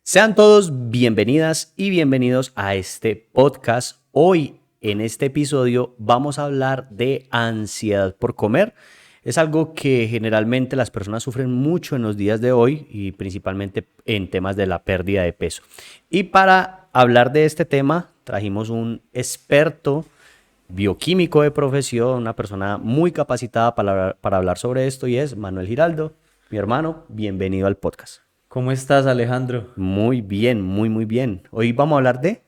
Sean todos bienvenidas y bienvenidos a este podcast. Hoy en este episodio vamos a hablar de ansiedad por comer. Es algo que generalmente las personas sufren mucho en los días de hoy y principalmente en temas de la pérdida de peso. Y para hablar de este tema trajimos un experto bioquímico de profesión, una persona muy capacitada para hablar sobre esto y es Manuel Giraldo. Mi hermano, bienvenido al podcast. ¿Cómo estás, Alejandro? Muy bien, muy bien. Hoy vamos a hablar de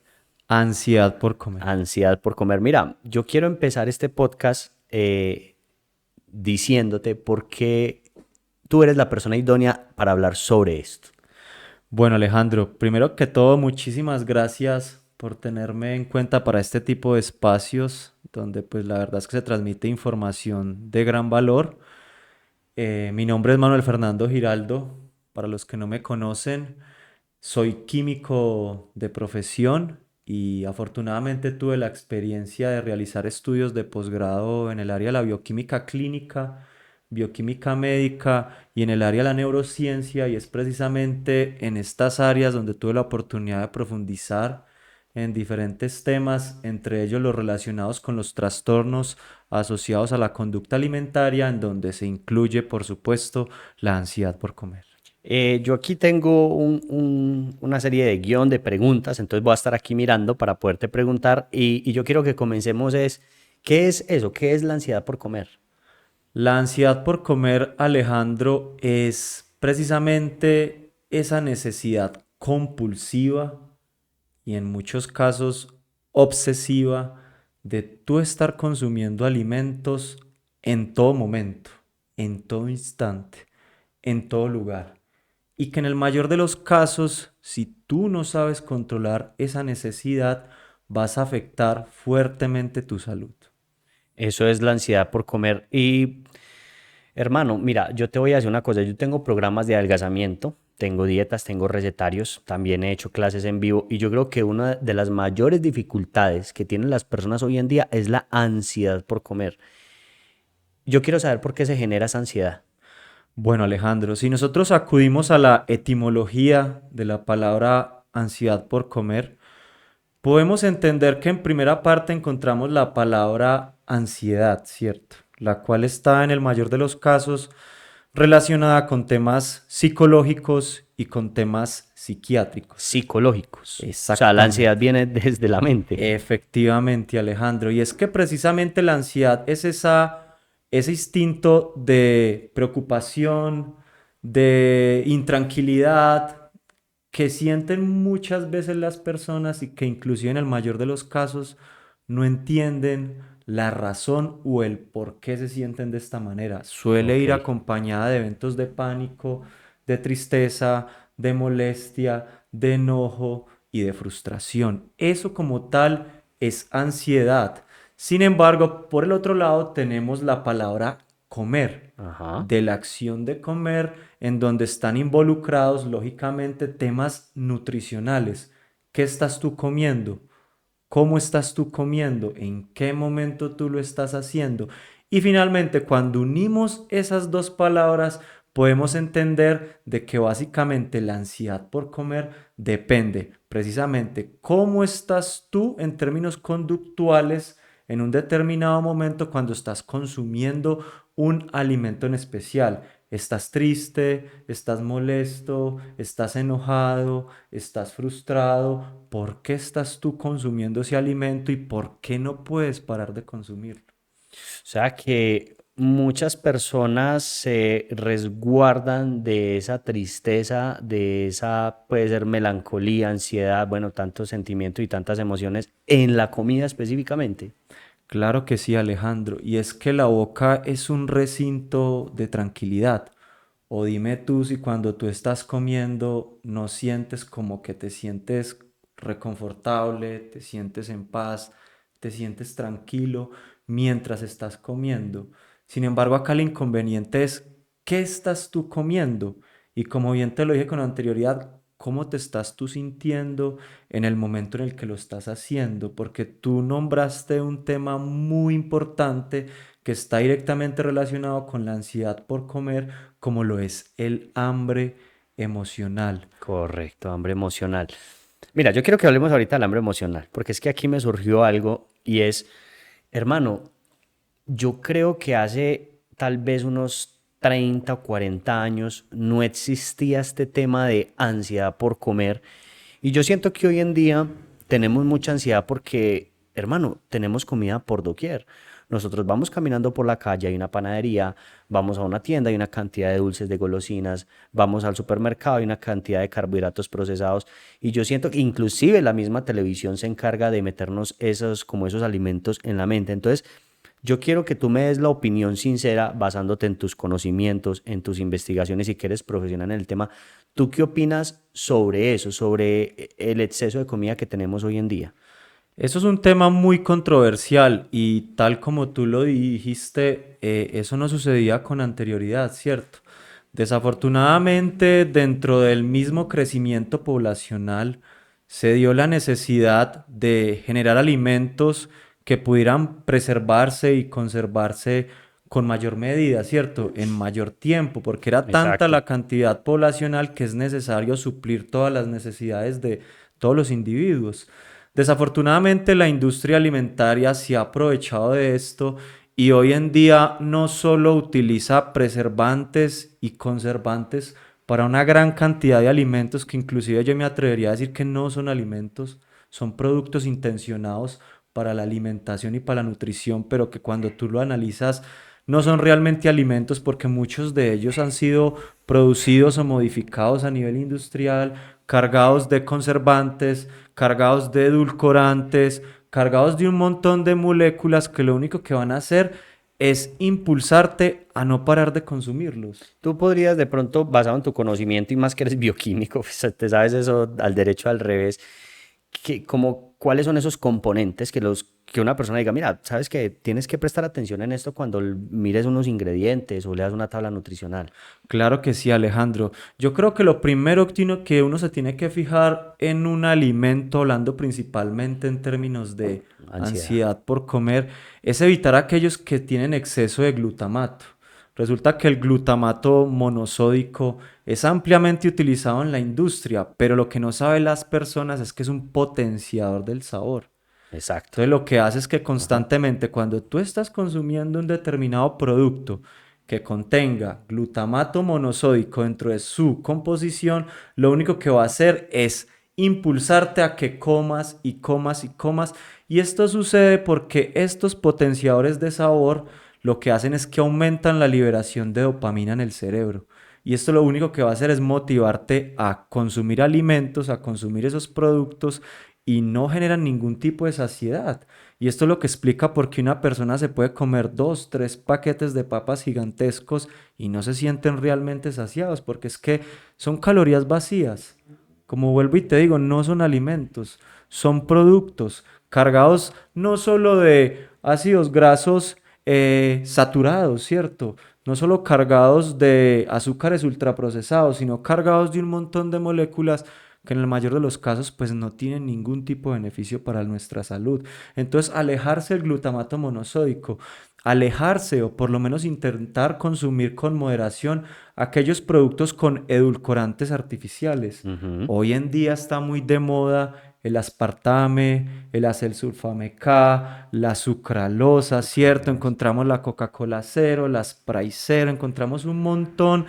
Ansiedad por comer. ansiedad por comer. Mira, yo quiero empezar este podcast diciéndote por qué tú eres la persona idónea para hablar sobre esto. Bueno, Alejandro, primero que todo, muchísimas gracias por tenerme en cuenta para este tipo de espacios donde pues la verdad es que se transmite información de gran valor. Mi nombre es Manuel Fernando Giraldo. Para los que no me conocen, soy químico de profesión y afortunadamente tuve la experiencia de realizar estudios de posgrado en el área de la bioquímica clínica, bioquímica médica y en el área de la neurociencia, y es precisamente en estas áreas donde tuve la oportunidad de profundizar en diferentes temas, entre ellos los relacionados con los trastornos asociados a la conducta alimentaria, en donde se incluye, por supuesto, la ansiedad por comer. Yo aquí tengo una serie de guión de preguntas, entonces voy a estar aquí mirando para poderte preguntar y yo quiero que comencemos ¿qué es eso? ¿Qué es la ansiedad por comer? La ansiedad por comer, Alejandro, es precisamente esa necesidad compulsiva y en muchos casos obsesiva de tú estar consumiendo alimentos en todo momento, en todo instante, en todo lugar. Y que en el mayor de los casos, si tú no sabes controlar esa necesidad, vas a afectar fuertemente tu salud. Eso es la ansiedad por comer. Y hermano, mira, yo te voy a decir una cosa, yo tengo programas de adelgazamiento, tengo dietas, tengo recetarios, también he hecho clases en vivo y yo creo que una de las mayores dificultades que tienen las personas hoy en día es la ansiedad por comer. Yo quiero saber por qué se genera esa ansiedad. Bueno, Alejandro, si nosotros acudimos a la etimología de la palabra ansiedad por comer, podemos entender que en primera parte encontramos la palabra ansiedad, ¿cierto? La cual está en el mayor de los casos relacionada con temas psicológicos y con temas psiquiátricos. Psicológicos. O sea, la ansiedad Exactamente. viene desde la mente. Efectivamente, Alejandro. Y es que precisamente la ansiedad es ese instinto de preocupación, de intranquilidad que sienten muchas veces las personas y que inclusive en el mayor de los casos no entienden la razón o el por qué se sienten de esta manera. Suele Ok. ir acompañada de eventos de pánico, de tristeza, de molestia, de enojo y de frustración. Eso como tal es ansiedad. Sin embargo, por el otro lado tenemos la palabra comer, Ajá. de la acción de comer, en donde están involucrados lógicamente temas nutricionales. ¿Qué estás tú comiendo? ¿Cómo estás tú comiendo? ¿En qué momento tú lo estás haciendo? Y finalmente, cuando unimos esas dos palabras, podemos entender de que básicamente la ansiedad por comer depende precisamente cómo estás tú en términos conductuales en un determinado momento cuando estás consumiendo un alimento en especial. ¿Estás triste? ¿Estás molesto? ¿Estás enojado? ¿Estás frustrado? ¿Por qué estás tú consumiendo ese alimento y por qué no puedes parar de consumirlo? O sea que muchas personas se resguardan de esa tristeza, de esa, puede ser melancolía, ansiedad, bueno, tantos sentimientos y tantas emociones en la comida específicamente. Claro que sí, Alejandro. Y es que la boca es un recinto de tranquilidad. O dime tú si cuando tú estás comiendo no sientes como que te sientes reconfortable, te sientes en paz, te sientes tranquilo mientras estás comiendo. Sin embargo, acá el inconveniente es qué estás tú comiendo. Y como bien te lo dije con anterioridad, cómo te estás tú sintiendo en el momento en el que lo estás haciendo, porque tú nombraste un tema muy importante que está directamente relacionado con la ansiedad por comer, como lo es el hambre emocional. Correcto, hambre emocional. Mira, yo quiero que hablemos ahorita del hambre emocional, porque es que aquí me surgió algo y es, hermano, yo creo que hace tal vez unos 30 o 40 años no existía este tema de ansiedad por comer. Y yo siento que hoy en día tenemos mucha ansiedad porque, hermano, tenemos comida por doquier. Nosotros vamos caminando por la calle, hay una panadería, vamos a una tienda, hay una cantidad de dulces, de golosinas, vamos al supermercado, hay una cantidad de carbohidratos procesados. Y yo siento que inclusive la misma televisión se encarga de meternos esos, como esos alimentos en la mente. Entonces, yo quiero que tú me des la opinión sincera basándote en tus conocimientos, en tus investigaciones y que eres profesional en el tema. ¿Tú qué opinas sobre eso, sobre el exceso de comida que tenemos hoy en día? Eso es un tema muy controversial y tal como tú lo dijiste, eso no sucedía con anterioridad, ¿cierto? Desafortunadamente, dentro del mismo crecimiento poblacional, se dio la necesidad de generar alimentos que pudieran preservarse y conservarse con mayor medida, ¿cierto? En mayor tiempo, porque era tanta Exacto. la cantidad poblacional que es necesario suplir todas las necesidades de todos los individuos. Desafortunadamente, la industria alimentaria se ha aprovechado de esto y hoy en día no solo utiliza preservantes y conservantes para una gran cantidad de alimentos que inclusive yo me atrevería a decir que no son alimentos, son productos intencionados para la alimentación y para la nutrición, pero que cuando tú lo analizas no son realmente alimentos porque muchos de ellos han sido producidos o modificados a nivel industrial, cargados de conservantes, cargados de edulcorantes, cargados de un montón de moléculas que lo único que van a hacer es impulsarte a no parar de consumirlos. Tú podrías de pronto, basado en tu conocimiento y más que eres bioquímico, pues, te sabes eso al derecho al revés, como, ¿cuáles son esos componentes que una persona diga, mira, sabes que tienes que prestar atención en esto cuando mires unos ingredientes o leas una tabla nutricional? Claro que sí, Alejandro. Yo creo que lo primero que uno se tiene que fijar en un alimento, hablando principalmente en términos de Ansiedad. ansiedad por comer, es evitar aquellos que tienen exceso de glutamato. Resulta que el glutamato monosódico es ampliamente utilizado en la industria, pero lo que no saben las personas es que es un potenciador del sabor. Exacto. Entonces lo que hace es que Ajá. constantemente cuando tú estás consumiendo un determinado producto que contenga glutamato monosódico dentro de su composición, lo único que va a hacer es impulsarte a que comas y comas y comas. Y esto sucede porque estos potenciadores de sabor lo que hacen es que aumentan la liberación de dopamina en el cerebro. Y esto lo único que va a hacer es motivarte a consumir alimentos, a consumir esos productos y no generan ningún tipo de saciedad. Y esto es lo que explica por qué una persona se puede comer 2, 3 paquetes de papas gigantescos y no se sienten realmente saciados, porque es que son calorías vacías. Como vuelvo y te digo, no son alimentos, son productos cargados no solo de ácidos grasos saturados, ¿cierto? No solo cargados de azúcares ultraprocesados, sino cargados de un montón de moléculas que en el mayor de los casos pues no tienen ningún tipo de beneficio para nuestra salud. Entonces, alejarse del glutamato monosódico, alejarse o por lo menos intentar consumir con moderación aquellos productos con edulcorantes artificiales. Ujú. Hoy en día está muy de moda el aspartame, el acesulfame K, la sucralosa, ¿cierto? Encontramos la Coca-Cola cero, la Sprite cero, encontramos un montón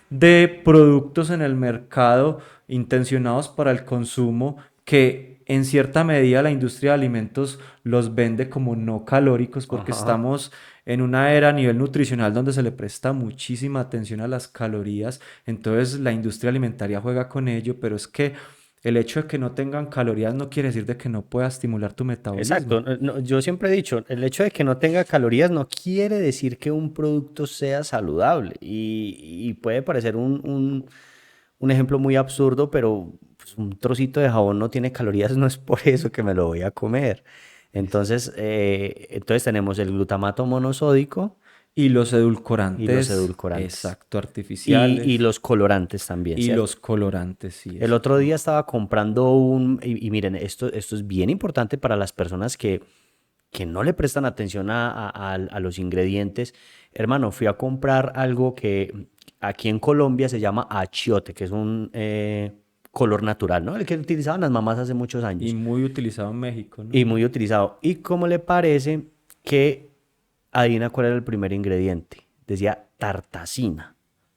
de productos en el mercado intencionados para el consumo que en cierta medida la industria de alimentos los vende como no calóricos porque Ajá. estamos en una era a nivel nutricional donde se le presta muchísima atención a las calorías, entonces la industria alimentaria juega con ello, pero es que el hecho de que no tengan calorías no quiere decir de que no pueda estimular tu Exacto. metabolismo. Yo siempre he dicho, el hecho de que no tenga calorías no quiere decir que un producto sea saludable. Y puede parecer un ejemplo muy absurdo, pero pues, un trocito de jabón no tiene calorías, no es por eso que me lo voy a comer. Entonces tenemos el glutamato monosódico Y los y los edulcorantes, edulcorantes. exacto, Y artificiales los colorantes también, y ¿cierto? los colorantes, sí, El otro exactamente. día estaba comprando y miren, esto es bien importante para las personas que que no le prestan atención a los ingredientes. Hermano, fui a comprar algo que aquí en Colombia se llama achiote, que es un color natural, ¿no? El que utilizaban las mamás hace muchos Y años muy utilizado en México, ¿no? y muy utilizado. ¿Y cómo le parece que adivina cuál era el primer ingrediente? Decía tartacina,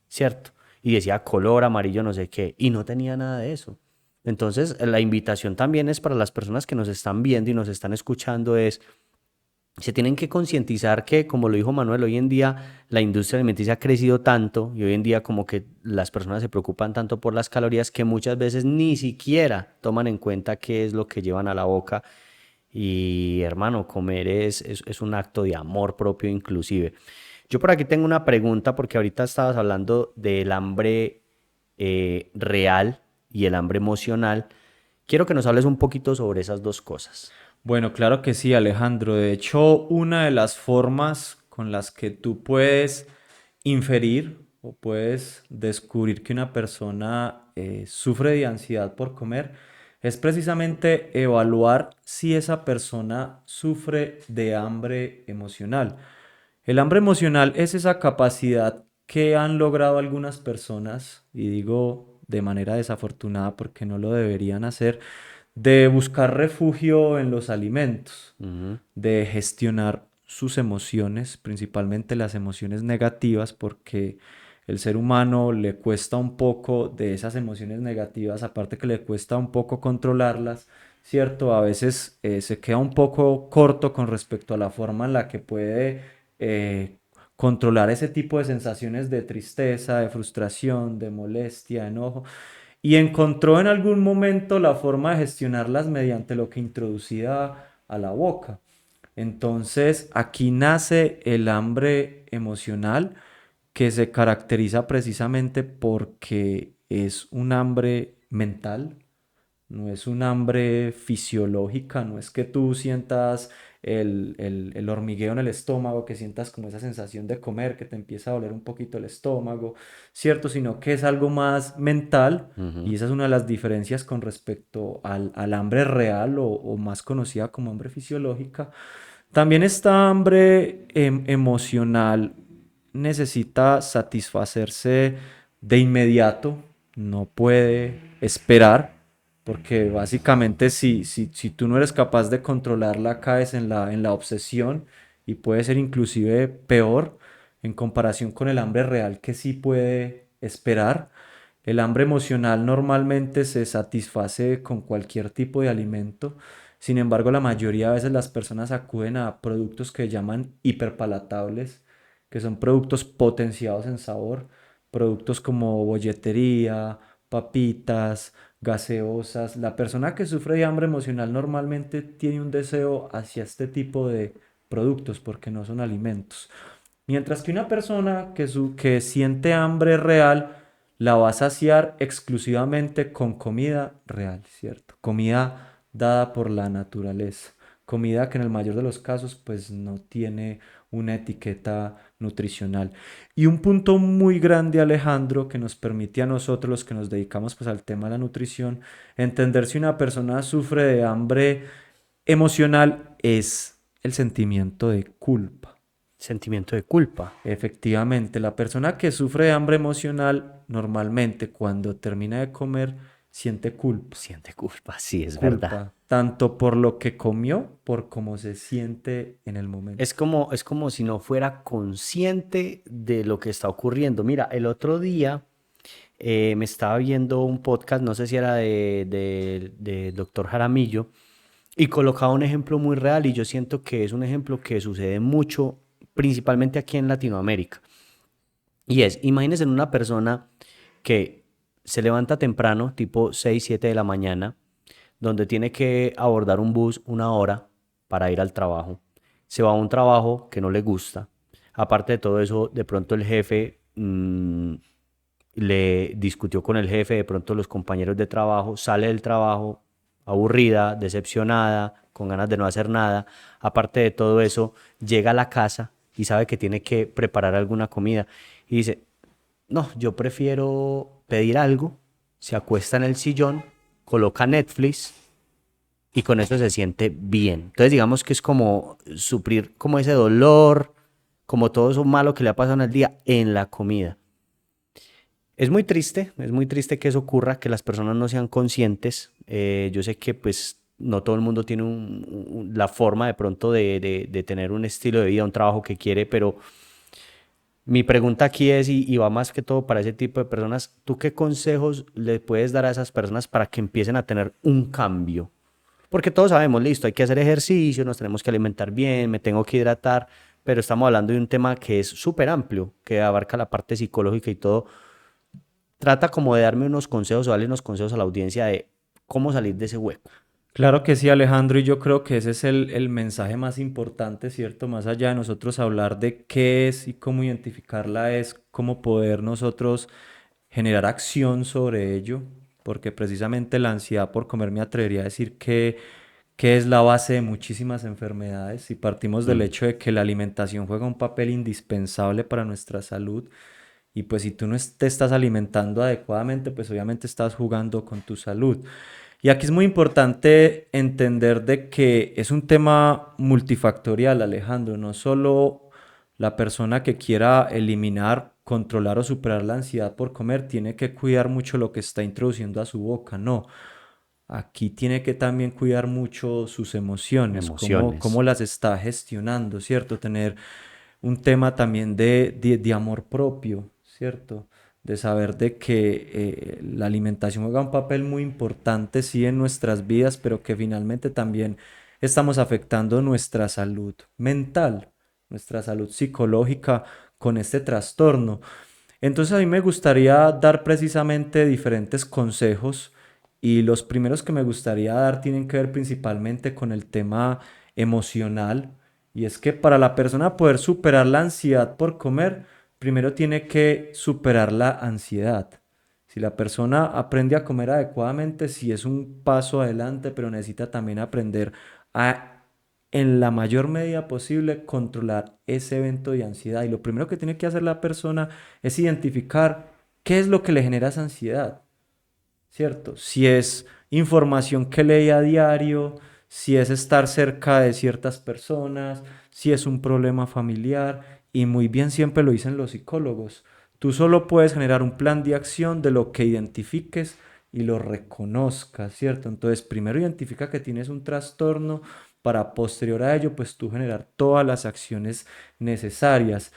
¿cierto? Y decía color amarillo, no sé qué, y no tenía nada de eso. Entonces, la invitación también es para las personas que nos están viendo y nos están escuchando es, se tienen que concientizar que, como lo dijo Manuel, hoy en día la industria alimenticia ha crecido tanto y hoy en día como que las personas se preocupan tanto por las calorías que muchas veces ni siquiera toman en cuenta qué es lo que llevan a la boca y hermano, comer es un acto de amor propio inclusive. Yo por aquí tengo una pregunta porque ahorita estabas hablando del hambre real y el hambre emocional. Quiero que nos hables un poquito sobre esas dos cosas. Bueno, claro que sí, Alejandro. De hecho, una de las formas con las que tú puedes inferir o puedes descubrir que una persona sufre de ansiedad por comer es precisamente evaluar si esa persona sufre de hambre emocional. El hambre emocional es esa capacidad que han logrado algunas personas, y digo de manera desafortunada porque no lo deberían hacer, de buscar refugio en los alimentos, Ujú, de gestionar sus emociones, principalmente las emociones negativas, porque el ser humano le cuesta un poco de esas emociones negativas, aparte que le cuesta un poco controlarlas, ¿cierto? A veces se queda un poco corto con respecto a la forma en la que puede controlar ese tipo de sensaciones de tristeza, de frustración, de molestia, de enojo y encontró en algún momento la forma de gestionarlas mediante lo que introducía a la boca. Entonces, aquí nace el hambre emocional que se caracteriza precisamente porque es un hambre mental, no es un hambre fisiológica, no es que tú sientas el hormigueo en el estómago, que sientas como esa sensación de comer, que te empieza a doler un poquito el estómago, ¿cierto? Sino que es algo más mental y ujú. esa es una de las diferencias con respecto al hambre real o más conocida como hambre fisiológica. También esta hambre emocional necesita satisfacerse de inmediato, no puede esperar, porque básicamente si tú no eres capaz de controlarla, caes en la obsesión y puede ser inclusive peor en comparación con el hambre real que sí puede esperar. El hambre emocional normalmente se satisface con cualquier tipo de alimento. Sin embargo, la mayoría de veces las personas acuden a productos que llaman hiperpalatables, que son productos potenciados en sabor, productos como bolletería, papitas, gaseosas. La persona que sufre de hambre emocional normalmente tiene un deseo hacia este tipo de productos porque no son alimentos. Mientras que una persona que siente hambre real la va a saciar exclusivamente con comida real, ¿cierto? Comida dada por la naturaleza. Comida que en el mayor de los casos pues no tiene una etiqueta nutricional. Y un punto muy grande, Alejandro, que nos permite a nosotros los que nos dedicamos pues al tema de la nutrición, entender si una persona sufre de hambre emocional es el sentimiento de culpa. Sentimiento de culpa. Efectivamente, la persona que sufre de hambre emocional normalmente cuando termina de comer siente culpa. Siente culpa, sí, es verdad. Culpa, tanto por lo que comió, por cómo se siente en el momento. Es como si no fuera consciente de lo que está ocurriendo. Mira, el otro día me estaba viendo un podcast, no sé si era de Doctor Jaramillo, y colocaba un ejemplo muy real y yo siento que es un ejemplo que sucede mucho, principalmente aquí en Latinoamérica. Y es, imagínense en una persona que se levanta temprano, tipo 6 7 de la mañana, donde tiene que abordar un bus una hora para ir al trabajo. Se va a un trabajo que no le gusta. Aparte de todo eso, de pronto el jefe le discutió con el jefe, de pronto los compañeros de trabajo, sale del trabajo aburrida, decepcionada, con ganas de no hacer nada. Aparte de todo eso, llega a la casa y sabe que tiene que preparar alguna comida y dice, no, yo prefiero pedir algo, se acuesta en el sillón, coloca Netflix y con eso se siente bien. Entonces digamos que es como suplir como ese dolor, como todo eso malo que le ha pasado en el día en la comida. Es muy triste que eso ocurra, que las personas no sean conscientes. Yo sé que pues no todo el mundo tiene la forma de pronto de tener un estilo de vida, un trabajo que quiere, pero mi pregunta aquí es, y va más que todo para ese tipo de personas, ¿tú qué consejos le puedes dar a esas personas para que empiecen a tener un cambio? Porque todos sabemos, listo, hay que hacer ejercicio, nos tenemos que alimentar bien, me tengo que hidratar, pero estamos hablando de un tema que es súper amplio, que abarca la parte psicológica y todo. Trata como de darme unos consejos o darle unos consejos a la audiencia de cómo salir de ese hueco. Claro que sí, Alejandro, y yo creo que ese es el mensaje más importante, ¿cierto? Más allá de nosotros hablar de qué es y cómo identificarla, es cómo poder nosotros generar acción sobre ello, porque precisamente la ansiedad por comer me atrevería a decir que es la base de muchísimas enfermedades. Si partimos del Mm, hecho de que la alimentación juega un papel indispensable para nuestra salud, y pues si tú no te estás alimentando adecuadamente, pues obviamente estás jugando con tu salud. Y aquí es muy importante entender de que es un tema multifactorial, Alejandro, no solo la persona que quiera eliminar, controlar o superar la ansiedad por comer tiene que cuidar mucho lo que está introduciendo a su boca, no. Aquí tiene que también cuidar mucho sus emociones, cómo emociones. las está gestionando, ¿cierto? Tener un tema también de amor propio, ¿cierto? De saber de que la alimentación juega un papel muy importante, sí, en nuestras vidas, pero que finalmente también estamos afectando nuestra salud mental, nuestra salud psicológica con este trastorno. Entonces a mí me gustaría dar precisamente diferentes consejos y los primeros que me gustaría dar tienen que ver principalmente con el tema emocional, y es que para la persona poder superar la ansiedad por comer, primero tiene que superar la ansiedad. Si la persona aprende a comer adecuadamente, sí es un paso adelante, pero necesita también aprender a, en la mayor medida posible, controlar ese evento de ansiedad. Y lo primero que tiene que hacer la persona es identificar qué es lo que le genera esa ansiedad, ¿cierto? Si es información que lee a diario, si es estar cerca de ciertas personas, si es un problema familiar, y muy bien siempre lo dicen los psicólogos. Tú solo puedes generar un plan de acción de lo que identifiques y lo reconozcas, ¿cierto? Entonces, primero identifica que tienes un trastorno para posterior a ello, pues tú generar todas las acciones necesarias.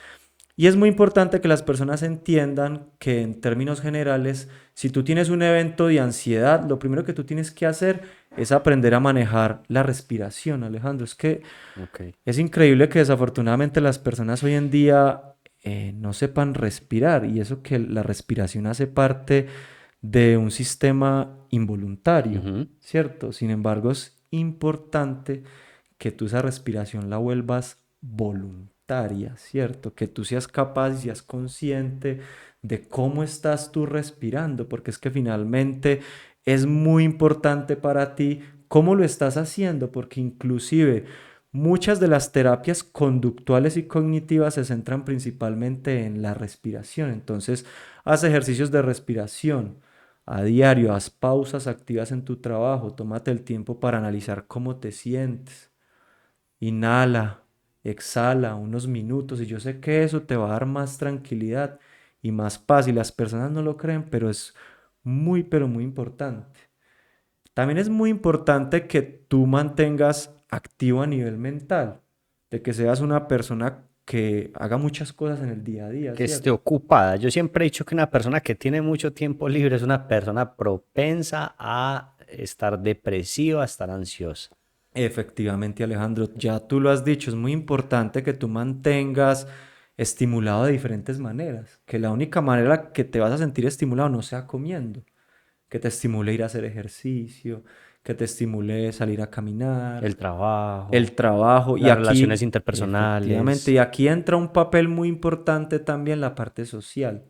Y es muy importante que las personas entiendan que en términos generales, si tú tienes un evento de ansiedad, lo primero que tú tienes que hacer es aprender a manejar la respiración, Alejandro. Es que Ok. es increíble que desafortunadamente las personas hoy en día no sepan respirar, y eso que la respiración hace parte de un sistema involuntario, Ujú. ¿cierto? Sin embargo, es importante que tú esa respiración la vuelvas voluntaria, ¿cierto? Que tú seas capaz y seas consciente de cómo estás tú respirando, porque es que finalmente es muy importante para ti cómo lo estás haciendo, porque inclusive muchas de las terapias conductuales y cognitivas se centran principalmente en la respiración. Entonces, haz ejercicios de respiración a diario, haz pausas activas en tu trabajo, tómate el tiempo para analizar cómo te sientes. Inhala, exhala unos minutos, y yo sé que eso te va a dar más tranquilidad y más paz, y las personas no lo creen, pero es muy, pero muy importante. También es muy importante que tú mantengas activo a nivel mental, de que seas una persona que haga muchas cosas en el día a día, Que esté ¿cierto? ocupada. Yo siempre he dicho que una persona que tiene mucho tiempo libre es una persona propensa a estar depresiva, a estar ansiosa. Efectivamente, Alejandro, ya tú lo has dicho, es muy importante que tú mantengas estimulado de diferentes maneras, que la única manera que te vas a sentir estimulado no sea comiendo, que te estimule ir a hacer ejercicio, que te estimule salir a caminar, El trabajo, el trabajo, y las relaciones aquí, efectivamente, interpersonales. y aquí entra un papel muy importante también la parte social.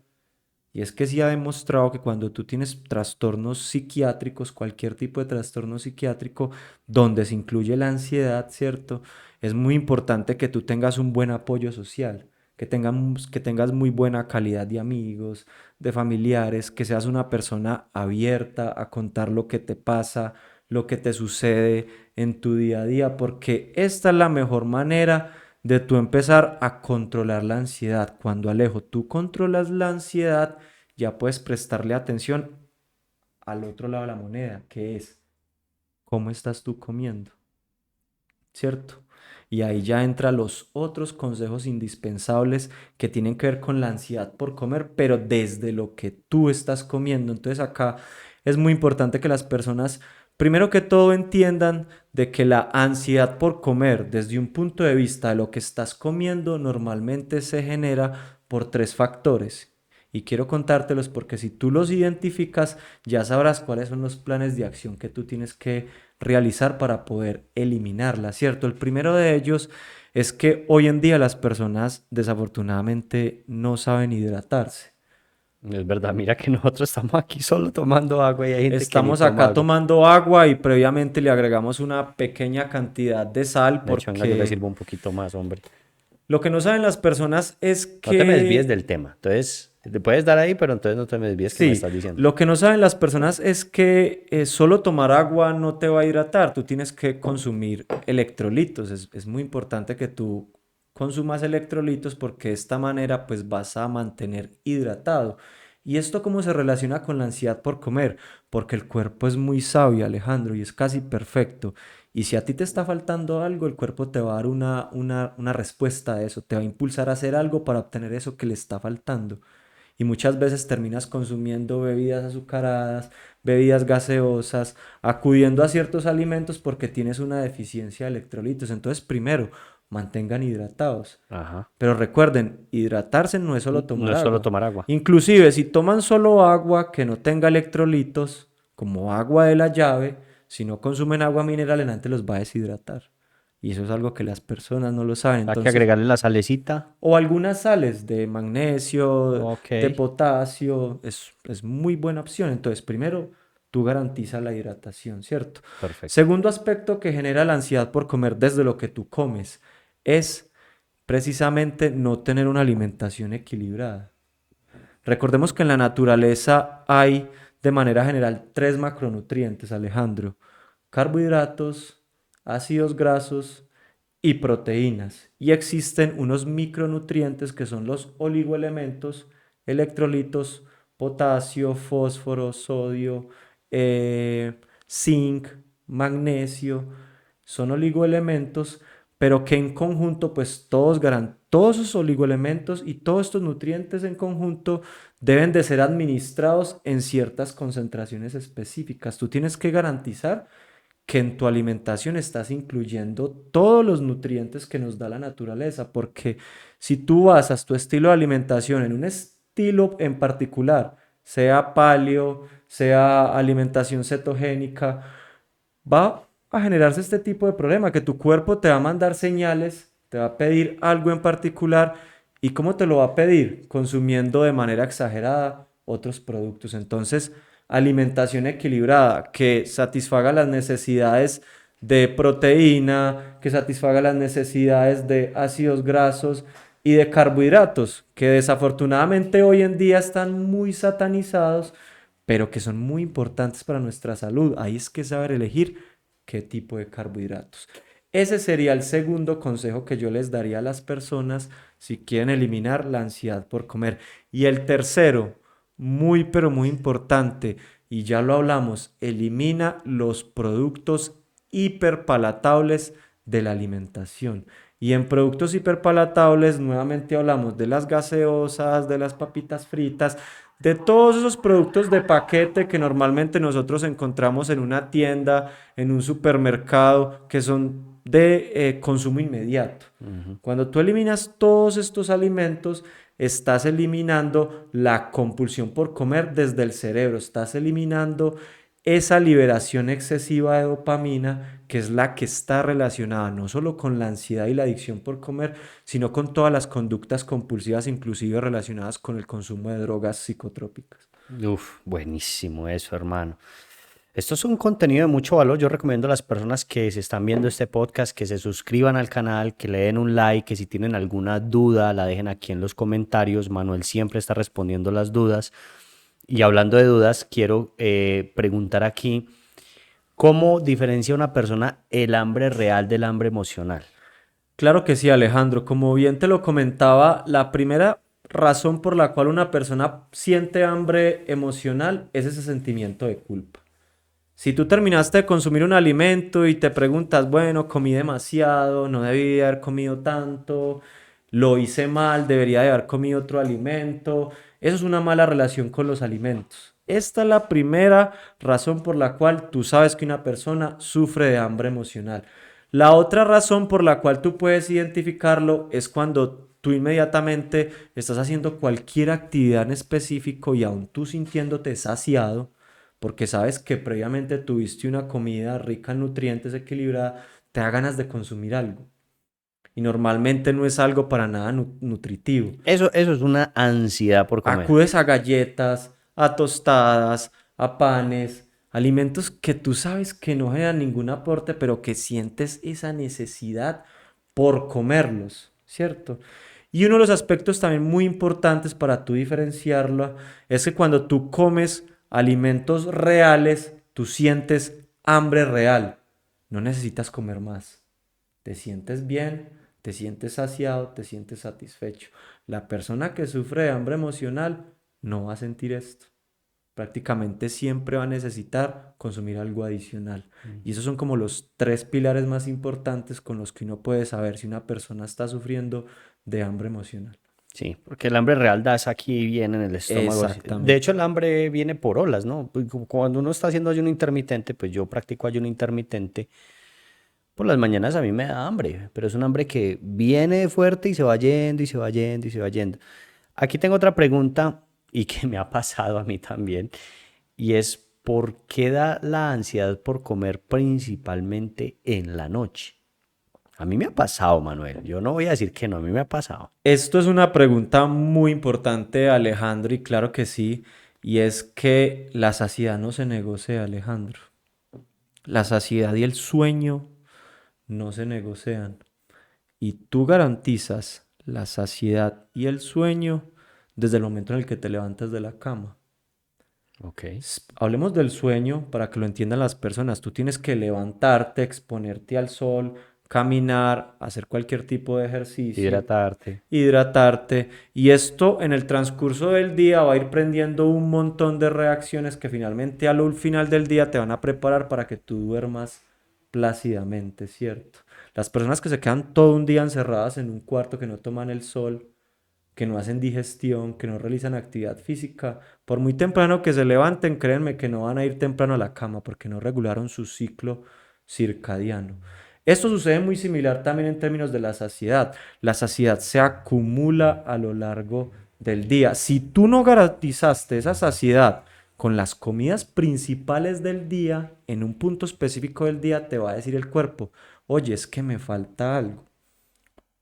Y es que sí ha demostrado que cuando tú tienes trastornos psiquiátricos, cualquier tipo de trastorno psiquiátrico, donde se incluye la ansiedad, ¿cierto? Es muy importante que tú tengas un buen apoyo social, que tengas muy buena calidad de amigos, de familiares, que seas una persona abierta a contar lo que te pasa, lo que te sucede en tu día a día, porque esta es la mejor manera de tú empezar a controlar la ansiedad. Cuando Alejo, tú controlas la ansiedad, ya puedes prestarle atención al otro lado de la moneda, que es cómo estás tú comiendo, ¿cierto? Y ahí ya entran los otros consejos indispensables que tienen que ver con la ansiedad por comer, pero desde lo que tú estás comiendo. Entonces acá es muy importante que las personas, primero que todo, entiendan de que la ansiedad por comer, desde un punto de vista de lo que estás comiendo, normalmente se genera por tres factores. Y quiero contártelos porque si tú los identificas, ya sabrás cuáles son los planes de acción que tú tienes que realizar para poder eliminarla, ¿cierto? El primero de ellos es que hoy en día las personas desafortunadamente no saben hidratarse. Es verdad, mira que nosotros estamos aquí solo tomando agua y hay gente que ni Estamos toma acá agua. tomando agua y previamente le agregamos una pequeña cantidad de sal De hecho, venga, yo le porque sirvo un poquito más, hombre. lo que no saben las personas es No te me desvíes que del tema. Entonces, te puedes dar ahí, pero entonces no te me desvíes que me sí, estás diciendo. lo que no saben las personas es que solo tomar agua no te va a hidratar, tú tienes que consumir electrolitos, es muy importante que tú consumas electrolitos porque de esta manera pues vas a mantener hidratado. ¿Y esto cómo se relaciona con la ansiedad por comer? Porque el cuerpo es muy sabio, Alejandro, y es casi perfecto. Y si a ti te está faltando algo, el cuerpo te va a dar una respuesta a eso, te va a impulsar a hacer algo para obtener eso que le está faltando y muchas veces terminas consumiendo bebidas azucaradas, bebidas gaseosas, acudiendo a ciertos alimentos porque tienes una deficiencia de electrolitos. Entonces, primero, mantengan hidratados. Ajá. Pero recuerden, hidratarse no es solo No tomar es solo agua. tomar agua. Inclusive, si toman solo agua que no tenga electrolitos, como agua de la llave, si no consumen agua mineral, en antes los va a deshidratar. Y eso es algo que las personas no lo saben. Hay que Entonces, agregarle la salecita. o algunas sales de magnesio, Ok, de potasio, es muy buena opción. Entonces, primero, tú garantizas la hidratación, ¿cierto? perfecto. Segundo aspecto que genera la ansiedad por comer desde lo que tú comes es precisamente no tener una alimentación equilibrada. Recordemos que en la naturaleza hay de manera general tres macronutrientes, Alejandro: carbohidratos, ácidos grasos y proteínas. Y existen unos micronutrientes que son los oligoelementos, electrolitos, potasio, fósforo, sodio, zinc, magnesio. Son oligoelementos, pero que en conjunto, pues todos esos oligoelementos y todos estos nutrientes en conjunto deben de ser administrados en ciertas concentraciones específicas. Tú tienes que garantizar que en tu alimentación estás incluyendo todos los nutrientes que nos da la naturaleza, porque si tú basas tu estilo de alimentación en un estilo en particular, sea paleo, sea alimentación cetogénica, va a generarse este tipo de problema, que tu cuerpo te va a mandar señales, te va a pedir algo en particular, y ¿cómo te lo va a pedir? Consumiendo de manera exagerada otros productos. Entonces, alimentación equilibrada que satisfaga las necesidades de proteína, que satisfaga las necesidades de ácidos grasos y de carbohidratos, que desafortunadamente hoy en día están muy satanizados, pero que son muy importantes para nuestra salud. Ahí es que saber elegir qué tipo de carbohidratos. Ese sería el segundo consejo que yo les daría a las personas si quieren eliminar la ansiedad por comer. Y el tercero, muy pero muy importante, y ya lo hablamos, elimina los productos hiperpalatables de la alimentación. Y en productos hiperpalatables nuevamente hablamos de las gaseosas, de las papitas fritas, de todos esos productos de paquete que normalmente nosotros encontramos en una tienda, en un supermercado, que son de consumo inmediato. Ujú. Cuando tú eliminas todos estos alimentos, estás eliminando la compulsión por comer desde el cerebro, estás eliminando esa liberación excesiva de dopamina, que es la que está relacionada no solo con la ansiedad y la adicción por comer, sino con todas las conductas compulsivas, inclusive relacionadas con el consumo de drogas psicotrópicas. Uf, buenísimo eso, hermano. Esto es un contenido de mucho valor. Yo recomiendo a las personas que se están viendo este podcast que se suscriban al canal, que le den un like, que si tienen alguna duda la dejen aquí en los comentarios. Manuel siempre está respondiendo las dudas. Y hablando de dudas, quiero preguntar aquí, ¿Cómo diferencia una persona el hambre real del hambre emocional? Claro que sí, Alejandro. Como bien te lo comentaba, la primera razón por la cual una persona siente hambre emocional es ese sentimiento de culpa. Si tú terminaste de consumir un alimento y te preguntas, bueno, comí demasiado, no debí haber comido tanto, lo hice mal, debería de haber comido otro alimento, eso es una mala relación con los alimentos. Esta es la primera razón por la cual tú sabes que una persona sufre de hambre emocional. La otra razón por la cual tú puedes identificarlo es cuando tú inmediatamente estás haciendo cualquier actividad en específico y aún tú sintiéndote saciado, porque sabes que previamente tuviste una comida rica en nutrientes, equilibrada, te da ganas de consumir algo. Y normalmente no es algo para nada nutritivo. Eso es una ansiedad por comer. Acudes a galletas, a tostadas, a panes, alimentos que tú sabes que no generan ningún aporte, pero que sientes esa necesidad por comerlos, ¿cierto? Y uno de los aspectos también muy importantes para tú diferenciarlo es que cuando tú comes alimentos reales, tú sientes hambre real. No necesitas comer más. Te sientes bien, te sientes saciado, te sientes satisfecho. La persona que sufre de hambre emocional no va a sentir esto. Prácticamente siempre va a necesitar consumir algo adicional. Y esos son como los tres pilares más importantes con los que uno puede saber si una persona está sufriendo de hambre emocional. Sí, porque el hambre real da es aquí bien en el estómago. De Exactamente. hecho, el hambre viene por olas, ¿no? Pues, cuando uno está haciendo ayuno intermitente, pues yo practico ayuno intermitente. Por las mañanas a mí me da hambre, pero es un hambre que viene fuerte y se va yendo y se va yendo y se va yendo. Aquí tengo otra pregunta y que me ha pasado a mí también, y es ¿por qué da la ansiedad por comer principalmente en la noche? A mí me ha pasado, Manuel. Yo no voy a decir que no, a mí me ha pasado. Esto es una pregunta muy importante, Alejandro, y claro que sí, y es que la saciedad no se negocia, Alejandro. La saciedad y el sueño no se negocian. Y tú garantizas la saciedad y el sueño desde el momento en el que te levantas de la cama. Ok. Hablemos del sueño para que lo entiendan las personas. Tú tienes que levantarte, exponerte al sol, caminar, hacer cualquier tipo de ejercicio, Hidratarte. hidratarte, y esto en el transcurso del día va a ir prendiendo un montón de reacciones que finalmente al final del día te van a preparar para que tú duermas plácidamente, ¿cierto? Las personas que se quedan todo un día encerradas en un cuarto, que no toman el sol, que no hacen digestión, que no realizan actividad física, por muy temprano que se levanten, créanme que no van a ir temprano a la cama porque no regularon su ciclo circadiano. Esto sucede muy similar también en términos de la saciedad. La saciedad se acumula a lo largo del día. Si tú no garantizaste esa saciedad con las comidas principales del día, en un punto específico del día te va a decir el cuerpo, oye, es que me falta algo.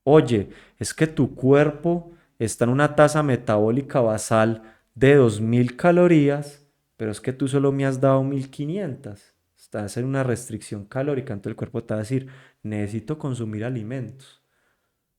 Oye, es que tu cuerpo está en una tasa metabólica basal de 2000 calorías, pero es que tú solo me has dado 1500. Estás en una restricción calórica, entonces el cuerpo te va a decir, necesito consumir alimentos.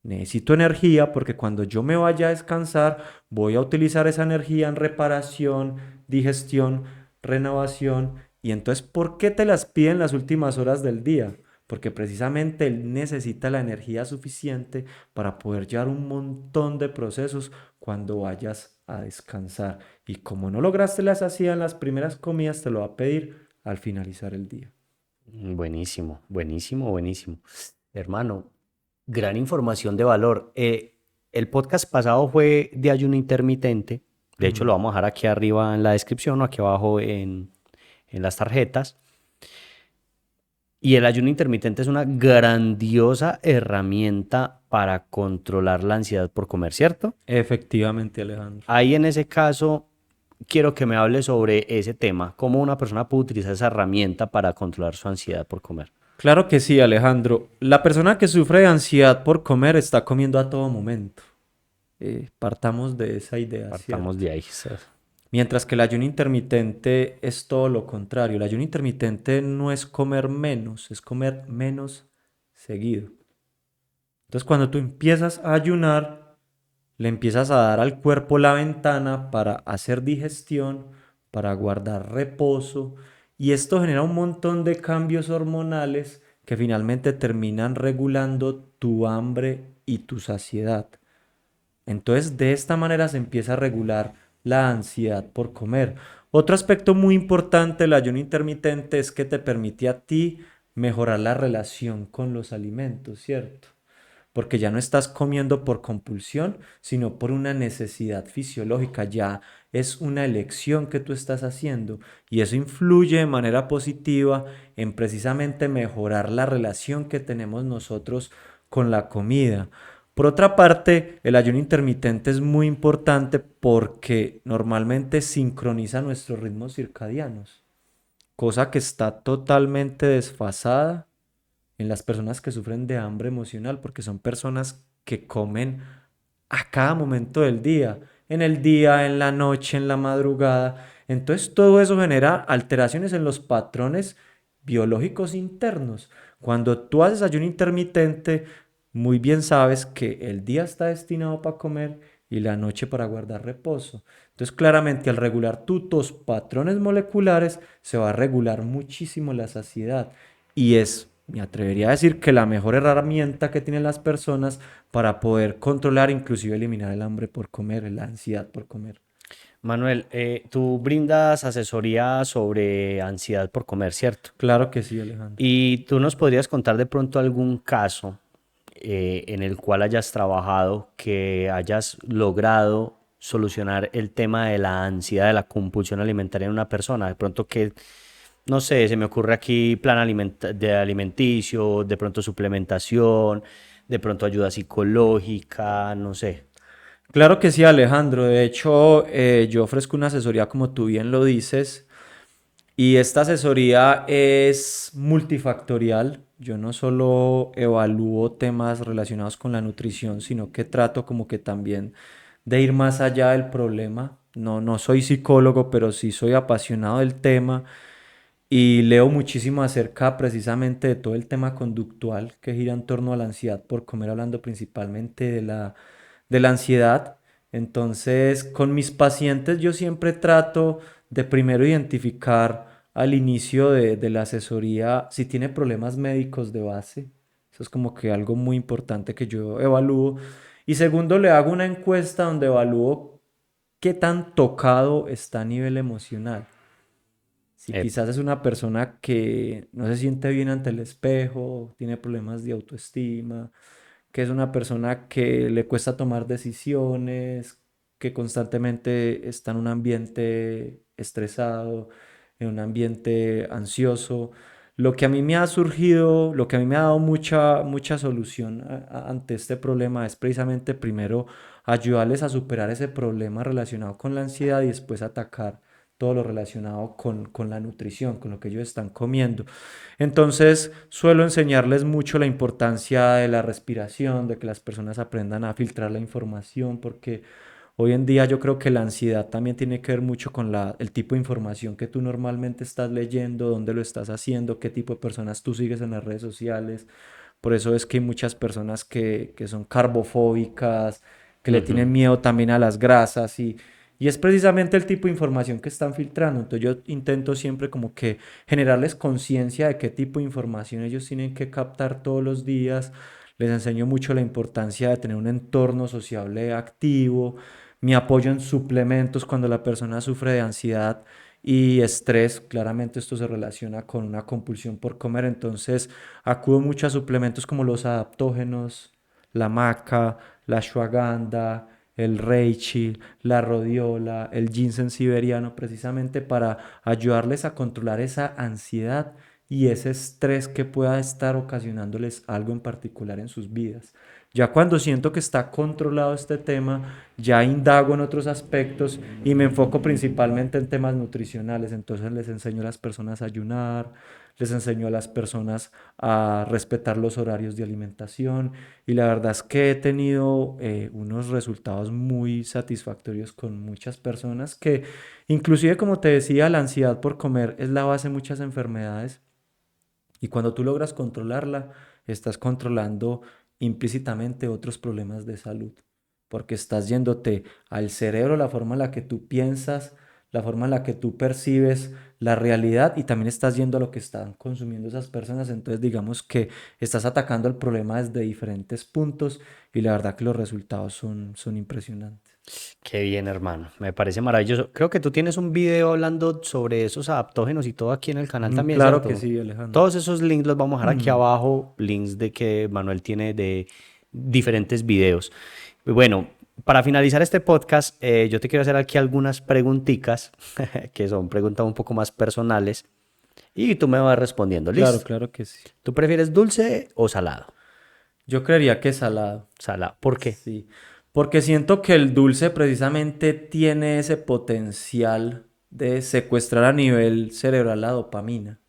Necesito energía porque cuando yo me vaya a descansar, voy a utilizar esa energía en reparación, digestión, renovación. Y entonces, ¿por qué te las piden las últimas horas del día? Porque precisamente él necesita la energía suficiente para poder llevar un montón de procesos cuando vayas a descansar. Y como no lograste la saciedad en las primeras comidas, te lo va a pedir al finalizar el día. Buenísimo, buenísimo, buenísimo. Hermano, gran información de valor. El podcast pasado fue de ayuno intermitente. De hecho, lo Ujú. vamos a dejar aquí arriba en la descripción o aquí abajo en las tarjetas. Y el ayuno intermitente es una grandiosa herramienta para controlar la ansiedad por comer, ¿cierto? Efectivamente, Alejandro. Ahí en ese caso, quiero que me hable sobre ese tema, cómo una persona puede utilizar esa herramienta para controlar su ansiedad por comer. Claro que sí, Alejandro. La persona que sufre de ansiedad por comer está comiendo a todo momento. Partamos de esa idea, Partamos ¿cierto? de ahí. Mientras que el ayuno intermitente es todo lo contrario. El ayuno intermitente no es comer menos, es comer menos seguido. Entonces, cuando tú empiezas a ayunar, le empiezas a dar al cuerpo la ventana para hacer digestión, para guardar reposo y esto genera un montón de cambios hormonales que finalmente terminan regulando tu hambre y tu saciedad. Entonces, de esta manera se empieza a regular la ansiedad por comer. Otro aspecto muy importante del ayuno intermitente es que te permite a ti mejorar la relación con los alimentos, ¿cierto? Porque ya no estás comiendo por compulsión, sino por una necesidad fisiológica, ya es una elección que tú estás haciendo y eso influye de manera positiva en precisamente mejorar la relación que tenemos nosotros con la comida. Por otra parte, el ayuno intermitente es muy importante porque normalmente sincroniza nuestros ritmos circadianos, cosa que está totalmente desfasada en las personas que sufren de hambre emocional, porque son personas que comen a cada momento del día, en la noche, en la madrugada. Entonces todo eso genera alteraciones en los patrones biológicos internos. Cuando tú haces ayuno intermitente, muy bien sabes que el día está destinado para comer y la noche para guardar reposo. Entonces, claramente, al regular tus patrones moleculares, se va a regular muchísimo la saciedad. Y es, me atrevería a decir, que la mejor herramienta que tienen las personas para poder controlar, inclusive eliminar el hambre por comer, la ansiedad por comer. Manuel, tú brindas asesoría sobre ansiedad por comer, ¿cierto? Claro que sí, Alejandro. Y tú nos podrías contar de pronto algún caso en el cual hayas trabajado, que hayas logrado solucionar el tema de la ansiedad, de la compulsión alimentaria en una persona. De pronto que, no sé, se me ocurre aquí plan de alimenticio, de pronto suplementación, de pronto ayuda psicológica, no sé. Claro que sí, Alejandro. De hecho, yo ofrezco una asesoría, como tú bien lo dices, y esta asesoría es multifactorial. Yo no solo evalúo temas relacionados con la nutrición, sino que trato como que también de ir más allá del problema. No, no soy psicólogo, pero sí soy apasionado del tema y leo muchísimo acerca precisamente de todo el tema conductual que gira en torno a la ansiedad por comer, hablando principalmente de la ansiedad. Entonces, con mis pacientes yo siempre trato de primero identificar al inicio de la asesoría si tiene problemas médicos de base. Eso es como que algo muy importante que yo evalúo. Y segundo, le hago una encuesta donde evalúo qué tan tocado está a nivel emocional. Si Epa. quizás es una persona que no se siente bien ante el espejo, tiene problemas de autoestima, que es una persona que le cuesta tomar decisiones, que constantemente está en un ambiente estresado, en un ambiente ansioso. Lo que a mí me ha surgido, lo que a mí me ha dado mucha solución ante este problema es precisamente primero ayudarles a superar ese problema relacionado con la ansiedad y después atacar todo lo relacionado con la nutrición, con lo que ellos están comiendo. Entonces, suelo enseñarles mucho la importancia de la respiración, de que las personas aprendan a filtrar la información, porque hoy en día yo creo que la ansiedad también tiene que ver mucho con el tipo de información que tú normalmente estás leyendo, dónde lo estás haciendo, qué tipo de personas tú sigues en las redes sociales. Por eso es que hay muchas personas que son carbofóbicas, que le Ujú. tienen miedo también a las grasas y es precisamente el tipo de información que están filtrando. Entonces yo intento siempre como que generarles conciencia de qué tipo de información ellos tienen que captar todos los días. Les enseño mucho la importancia de tener un entorno sociable activo. Mi apoyo en suplementos cuando la persona sufre de ansiedad y estrés. Claramente esto se relaciona con una compulsión por comer. Entonces acudo mucho a suplementos como los adaptógenos, la maca, la ashwagandha, el reishi, la rodiola, el ginseng siberiano, precisamente para ayudarles a controlar esa ansiedad y ese estrés que pueda estar ocasionándoles algo en particular en sus vidas. Ya cuando siento que está controlado este tema, ya indago en otros aspectos y me enfoco principalmente en temas nutricionales. Entonces les enseño a las personas a ayunar, les enseño a las personas a respetar los horarios de alimentación y la verdad es que he tenido unos resultados muy satisfactorios con muchas personas que inclusive como te decía, la ansiedad por comer es la base de muchas enfermedades y cuando tú logras controlarla, estás controlando implícitamente otros problemas de salud, porque estás yéndote al cerebro, la forma en la que tú piensas, la forma en la que tú percibes la realidad y también estás yendo a lo que están consumiendo esas personas. Entonces, digamos que estás atacando el problema desde diferentes puntos y la verdad que los resultados son impresionantes. Qué bien, hermano. Me parece maravilloso. Creo que tú tienes un video hablando sobre esos adaptógenos y todo aquí en el canal también, Claro que ¿cierto? sí, Alejandro. Todos esos links los vamos a dejar aquí Mm. abajo, links de que Manuel tiene de diferentes videos. Y bueno, para finalizar este podcast, yo te quiero hacer aquí algunas preguntitas, que son preguntas un poco más personales, y tú me vas respondiendo, Claro, ¿listo? claro que sí. ¿Tú prefieres dulce o salado? Yo creería que salado. Salado. ¿Por qué? Sí, porque siento que el dulce precisamente tiene ese potencial de secuestrar a nivel cerebral la dopamina.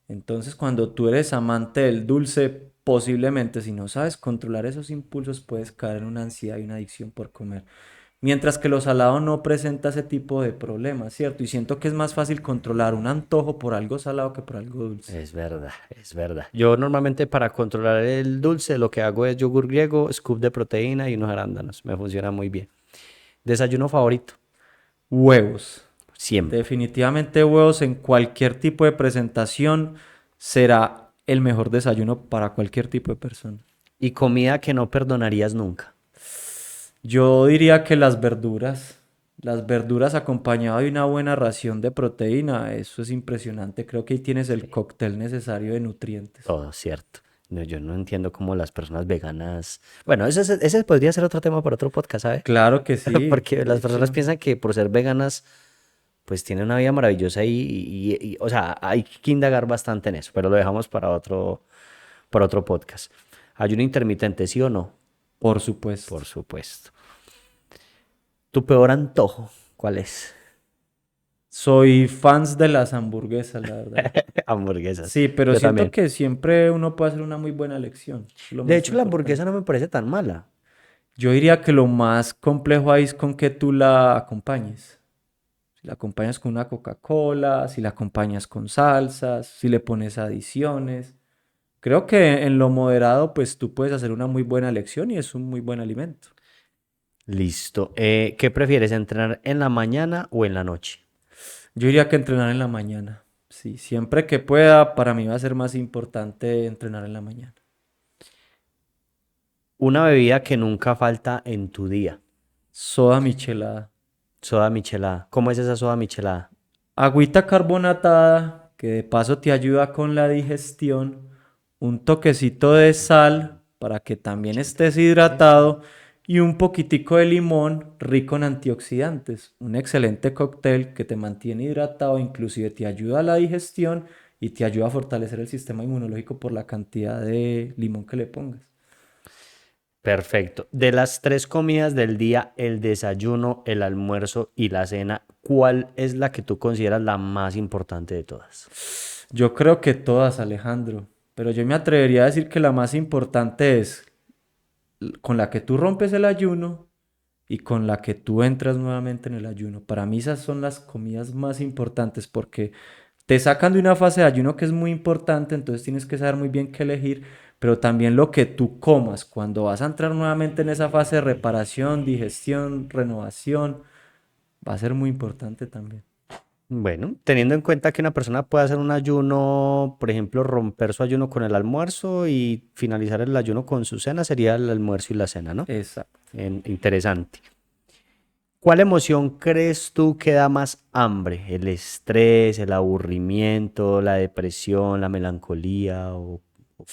Entonces, cuando tú eres amante del dulce, posiblemente si no sabes controlar esos impulsos, puedes caer en una ansiedad y una adicción por comer. Mientras que lo salado no presenta ese tipo de problemas, ¿cierto? Y siento que es más fácil controlar un antojo por algo salado que por algo dulce. Es verdad, es verdad. Yo normalmente para controlar el dulce lo que hago es yogur griego, scoop de proteína y unos arándanos. Me funciona muy bien. Desayuno favorito, Huevos. siempre. Definitivamente huevos en cualquier tipo de presentación será el mejor desayuno para cualquier tipo de persona. Y comida que no perdonarías nunca. Yo diría que las verduras acompañado de una buena ración de proteína, eso es impresionante. Creo que ahí tienes el Sí. cóctel necesario de nutrientes. Todo cierto. No, yo no entiendo cómo las personas veganas... Bueno, ese podría ser otro tema para otro podcast, ¿sabes? Claro que sí, Porque de las personas hecho. piensan que por ser veganas, pues tienen una vida maravillosa o sea, hay que indagar bastante en eso, pero lo dejamos para otro podcast. ¿Ayuno intermitente, sí o no? Por supuesto. Por supuesto. ¿Tu peor antojo? ¿Cuál es? Soy fans de las hamburguesas, la verdad. Hamburguesas. Sí, pero Yo siento también. que siempre uno puede hacer una muy buena elección. Es lo De más hecho, la importante. hamburguesa no me parece tan mala. Yo diría que lo más complejo ahí es con que tú la acompañes. Si la acompañas con una Coca-Cola, si la acompañas con salsas, si le pones adiciones. Creo que en lo moderado, pues tú puedes hacer una muy buena elección y es un muy buen alimento. Listo. ¿Qué prefieres, entrenar en la mañana o en la noche? Yo diría que entrenar en la mañana. Sí, siempre que pueda, para mí va a ser más importante entrenar en la mañana. Una bebida que nunca falta en tu día. Soda michelada. Soda michelada. ¿Cómo es esa soda michelada? Agüita carbonatada, que de paso te ayuda con la digestión, un toquecito de sal para que también estés hidratado y un poquitico de limón rico en antioxidantes. Un excelente cóctel que te mantiene hidratado, inclusive te ayuda a la digestión y te ayuda a fortalecer el sistema inmunológico por la cantidad de limón que le pongas. Perfecto. De las tres comidas del día, el desayuno, el almuerzo y la cena, ¿cuál es la que tú consideras la más importante de todas? Yo creo que todas, Alejandro, pero yo me atrevería a decir que la más importante es con la que tú rompes el ayuno y con la que tú entras nuevamente en el ayuno. Para mí esas son las comidas más importantes porque te sacan de una fase de ayuno que es muy importante, entonces tienes que saber muy bien qué elegir, pero también lo que tú comas cuando vas a entrar nuevamente en esa fase de reparación, digestión, renovación, va a ser muy importante también. Bueno, teniendo en cuenta que una persona puede hacer un ayuno, por ejemplo, romper su ayuno con el almuerzo y finalizar el ayuno con su cena, sería el almuerzo y la cena, ¿no? Exacto. Interesante. ¿Cuál emoción crees tú que da más hambre? ¿El estrés, el aburrimiento, la depresión, la melancolía o qué?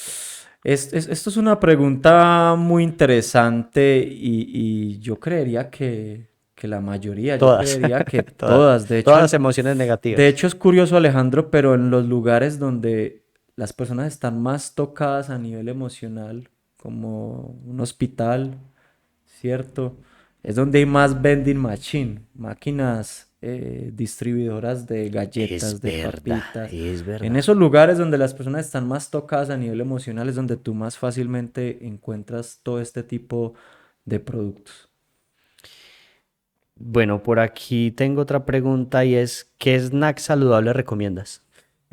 Esto es una pregunta muy interesante y yo creería que la mayoría, yo Todas, creería que todas, todas. todas las emociones De negativas. hecho es curioso, Alejandro, pero en los lugares donde las personas están más tocadas a nivel emocional, como un hospital, ¿cierto? Es donde hay más vending machine, máquinas distribuidoras de galletas, Es de verdad, papitas. es En verdad. esos lugares donde las personas están más tocadas a nivel emocional es donde tú más fácilmente encuentras todo este tipo de productos. Bueno, por aquí tengo otra pregunta y es, ¿qué snack saludable recomiendas?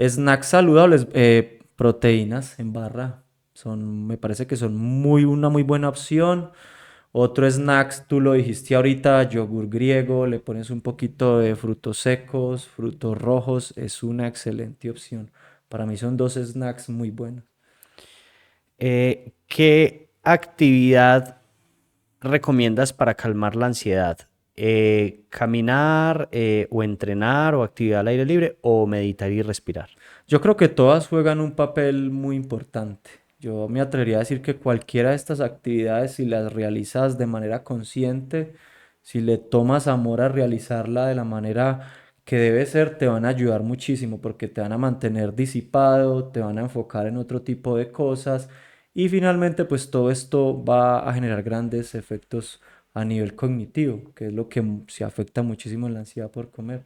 Snacks saludables, proteínas en barra, son, me parece que son una muy buena opción. Otro snacks, tú lo dijiste ahorita, yogur griego, le pones un poquito de frutos secos, frutos rojos, es una excelente opción. Para mí son dos snacks muy buenos. ¿Qué actividad recomiendas para calmar la ansiedad? ¿Caminar o entrenar o actividad al aire libre o meditar y respirar? Yo creo que todas juegan un papel muy importante. Yo me atrevería a decir que cualquiera de estas actividades, si las realizas de manera consciente, si le tomas amor a realizarla de la manera que debe ser, te van a ayudar muchísimo porque te van a mantener disipado, te van a enfocar en otro tipo de cosas y finalmente pues todo esto va a generar grandes efectos a nivel cognitivo, que es lo que se afecta muchísimo en la ansiedad por comer.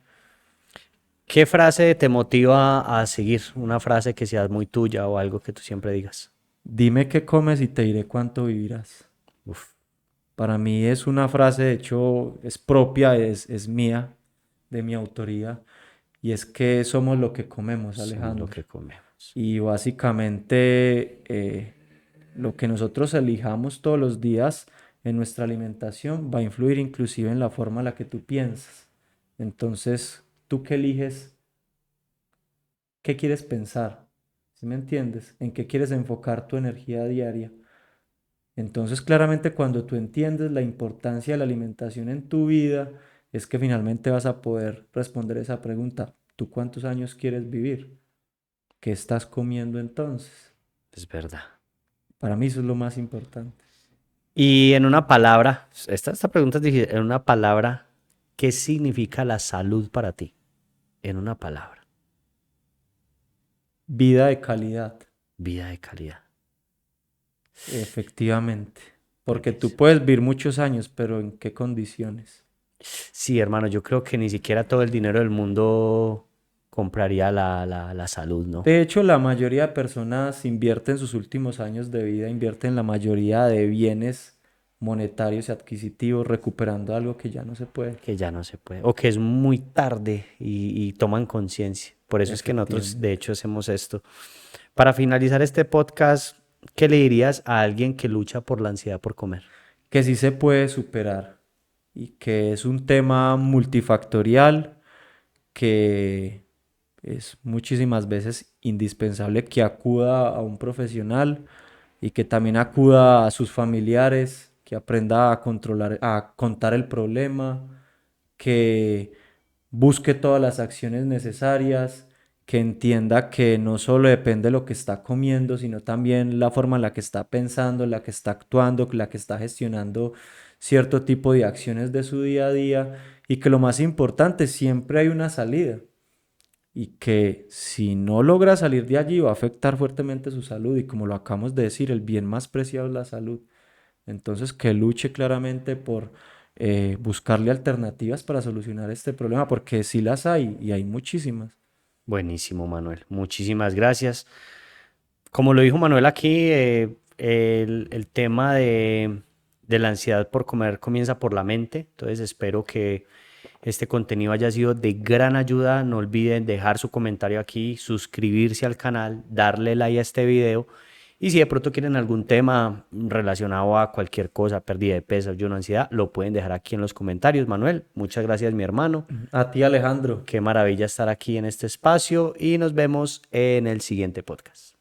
¿Qué frase te motiva a seguir? Una frase que sea muy tuya o algo que tú siempre digas. Dime qué comes y te diré cuánto vivirás. Uf, Para mí es una frase, de hecho, es propia, es mía, de mi autoría, y es que somos lo que comemos, somos lo Alejandro. que comemos. Y básicamente lo que nosotros elijamos todos los días en nuestra alimentación va a influir inclusive en la forma en la que tú piensas. Entonces, ¿tú qué eliges? ¿Qué quieres pensar? ¿Sí me entiendes? ¿En qué quieres enfocar tu energía diaria? Entonces, claramente cuando tú entiendes la importancia de la alimentación en tu vida, es que finalmente vas a poder responder esa pregunta. ¿Tú cuántos años quieres vivir? ¿Qué estás comiendo entonces? Es verdad. Para mí eso es lo más importante. Y en una palabra, esta pregunta es difícil. En una palabra, ¿qué significa la salud para ti? En una palabra, Vida de calidad, vida de calidad. efectivamente. Porque tú Buenísimo. puedes vivir muchos años, pero ¿en qué condiciones? Sí, hermano, yo creo que ni siquiera todo el dinero del mundo compraría la salud, ¿no? De hecho, la mayoría de personas invierten sus últimos años de vida, invierten la mayoría de bienes monetarios y adquisitivos, recuperando algo que ya no se puede. Que ya no se puede. O que es muy tarde y toman conciencia. Por eso es que nosotros, de Efectivamente. hecho, hacemos esto. Para finalizar este podcast, ¿qué le dirías a alguien que lucha por la ansiedad por comer? Que sí se puede superar y que es un tema multifactorial que es muchísimas veces indispensable que acuda a un profesional y que también acuda a sus familiares, que aprenda a controlar, a contar el problema, que busque todas las acciones necesarias, que entienda que no solo depende de lo que está comiendo, sino también la forma en la que está pensando, la que está actuando, la que está gestionando cierto tipo de acciones de su día a día y que lo más importante, siempre hay una salida y que si no logra salir de allí va a afectar fuertemente su salud y como lo acabamos de decir, el bien más preciado es la salud. Entonces, que luche claramente por buscarle alternativas para solucionar este problema, porque sí las hay y hay muchísimas. Buenísimo, Manuel. Muchísimas gracias. Como lo dijo Manuel aquí, el tema de la ansiedad por comer comienza por la mente. Entonces espero que este contenido haya sido de gran ayuda. No olviden dejar su comentario aquí, suscribirse al canal, darle like a este video. Y si de pronto quieren algún tema relacionado a cualquier cosa, pérdida de peso, ayuno, ansiedad, lo pueden dejar aquí en los comentarios. Manuel, muchas gracias, mi hermano. A ti, Alejandro. Qué maravilla estar aquí en este espacio y nos vemos en el siguiente podcast.